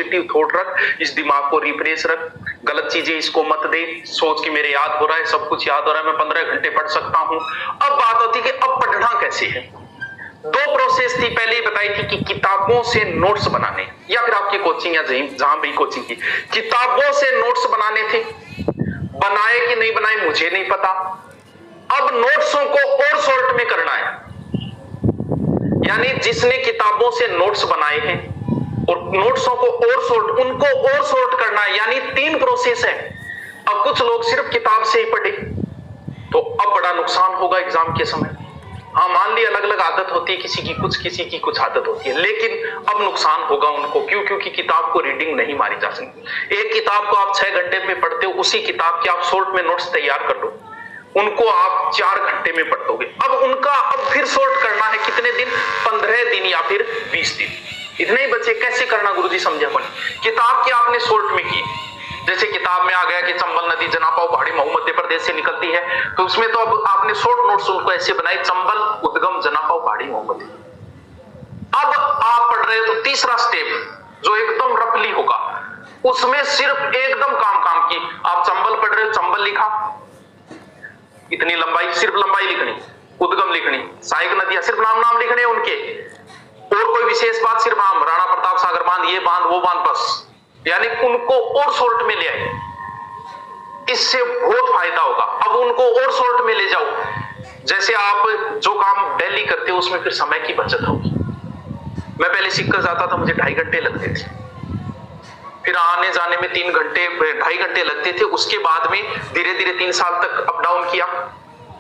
Positive thought रख, इस दिमाग को रिफ्रेश रख, गलत चीजें इसको मत दे, सोच कि मेरे याद हो रहा है, सब कुछ याद हो रहा है, मैं 15 घंटे पढ़ सकता हूं। अब बात होती है कि अब पढ़ना कैसे है। दो प्रोसेस थी, पहले ही बताई थी कि किताबों से नोट्स बनाने, या फिर आपकी कोचिंग या जहां भी कोचिंग की, किताबों से नोट्स बनाने थे। बनाए कि नहीं बनाए मुझे नहीं पता। अब नोट्सों को और शॉर्ट में करना है, यानी जिसने किताबों से नोट्स बनाए हैं और नोट्सों को और शॉर्ट, उनको और शॉर्ट करना है, यानी 3 प्रोसेस है। अब कुछ लोग सिर्फ किताब से ही पढ़े तो अब बड़ा नुकसान होगा एग्जाम के समय। हाँ, मान ली अलग अलग आदत होती है, किसी की कुछ आदत होती है, लेकिन अब नुकसान होगा उनको। क्यों? क्योंकि किताब को रीडिंग नहीं मारी जा सकती। एक किताब को आप 6 घंटे में पढ़ते हो, उसी किताब के आप शॉर्ट में नोट्स तैयार कर लो, उनको आप 4 घंटे में पढ़ दोगे। अब उनका अब फिर शॉर्ट करना है, कितने दिन? 15 दिन या फिर 20 दिन। इतने ही बच्चे कैसे करना गुरुजी समझे अपन। किताब के आपने शॉर्ट में की, जैसे किताब में आ गया कि चंबल नदी जनापाव पहाड़ी महू मध्य प्रदेश से निकलती है, तो उसमें तो अब आपने शॉर्ट नोट्स उनको ऐसे बनाए, चंबल उद्गम जनापाव पहाड़ी महू मध्य। अब आप पढ़ रहे हो तो तीसरा स्टेप जो एकदम रफली होगा, उसमें सिर्फ एकदम काम की, आप चंबल पढ़ रहे हो, चंबल लिखा, इतनी लंबाई, सिर्फ लंबाई लिखनी, उद्गम लिखनी, सहायक नदियां सिर्फ नाम लिखने उनके, और कोई विशेष बात सिर्फ नाम, राणा प्रताप सागर बांध, ये बांध वो बांध, बस। यानी उनको और शॉर्ट में ले आए, इससे बहुत फायदा होगा। अब उनको और शॉर्ट में ले जाओ, जैसे आप जो काम डेली करते हो उसमें फिर समय की बचत होगी। मैं पहले सीखकर जाता था, मुझे 2.5 घंटे लगते थे, फिर आने जाने में 3 घंटे 2.5 घंटे लगते थे। उसके बाद में धीरे धीरे 3 साल तक अप डाउन किया,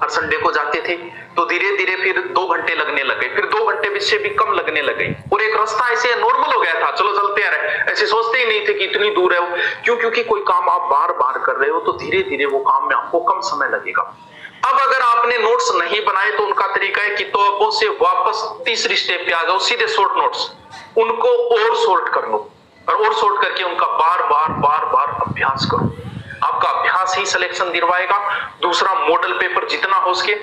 हर संडे को जाते थे, तो धीरे धीरे फिर 2 घंटे लगने लगे, फिर 2 घंटे से भी कम लगने लगे, और एक रास्ता ऐसे नॉर्मल हो गया था, चलो चलते रहे, ऐसे सोचते ही नहीं थे कि इतनी दूर है वो। क्यों? क्योंकि कोई काम आप बार बार कर रहे हो तो धीरे धीरे वो काम में आपको कम समय लगेगा। अब अगर आपने नोट्स नहीं बनाए तो उनका तरीका है कि किताबों से वापस तीसरी स्टेप पे आ जाओ, सीधे शॉर्ट नोट्स, उनको और शॉर्ट कर लो, और शॉर्ट करके उनका बार बार अभ्यास करो। आपका अभ्यास ही सिलेक्शन दिलवाएगा। दूसरा, मॉडल पेपर जितना हो सके,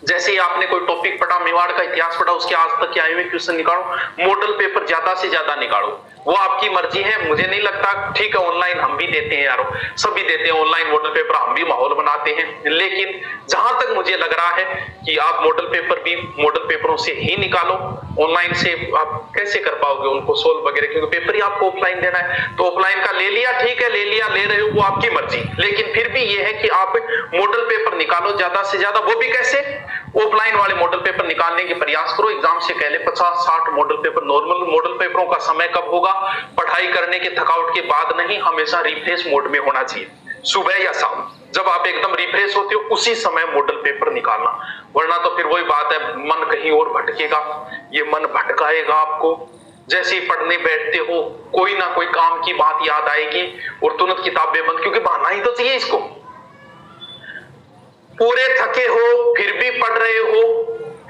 जैसे ही आपने कोई टॉपिक पढ़ा, मेवाड़ का इतिहास पढ़ा, उसके आज तक के आए हुए क्वेश्चन निकालो, मॉडल पेपर ज्यादा से ज्यादा निकालो। वो आपकी मर्जी है, मुझे नहीं लगता, ठीक है ऑनलाइन हम भी देते हैं यारो, सभी देते हैं ऑनलाइन मॉडल पेपर, हम भी माहौल बनाते हैं, लेकिन जहां तक मुझे लग रहा है कि आप मॉडल पेपर भी मॉडल पेपरों से ही निकालो। ऑनलाइन से आप कैसे कर पाओगे उनको सोल्व वगैरह, क्योंकि पेपर ही आपको ऑफलाइन देना है। तो ऑफलाइन का ले लिया, ठीक है, ले लिया, ले रहे हो, वो आपकी मर्जी, लेकिन फिर भी ये है कि आप मॉडल पेपर निकालो ज्यादा से ज्यादा। वो भी कैसे? ऑफलाइन वाले मॉडल पेपर निकालने के प्रयास करो एग्जाम से पहले, 50-60 मॉडल पेपर। नॉर्मल मॉडल पेपरों का समय कब होगा? पढ़ाई करने के थकावट के बाद नहीं, हमेशा रिफ्रेश मोड में होना चाहिए, सुबह या शाम, जब आप एकदम रिफ्रेश होते हो उसी समय मॉडल पेपर निकालना, वरना तो फिर वही बात है, मन कहीं और भटकेगा, ये मन भटकाएगा आपको। जैसे ही पढ़ने बैठते हो कोई ना कोई काम की बात याद आएगी और तुरंत किताबें बंद, क्योंकि बहाना ही तो चाहिए इसको। पूरे थके हो फिर भी पढ़ रहे हो,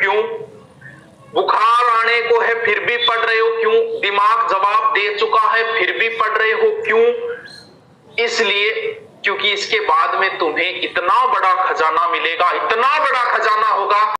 क्यों? बुखार आने को है फिर भी पढ़ रहे हो, क्यों? दिमाग जवाब दे चुका है फिर भी पढ़ रहे हो, क्यों? इसलिए क्योंकि इसके बाद में तुम्हें इतना बड़ा खजाना मिलेगा, इतना बड़ा खजाना होगा।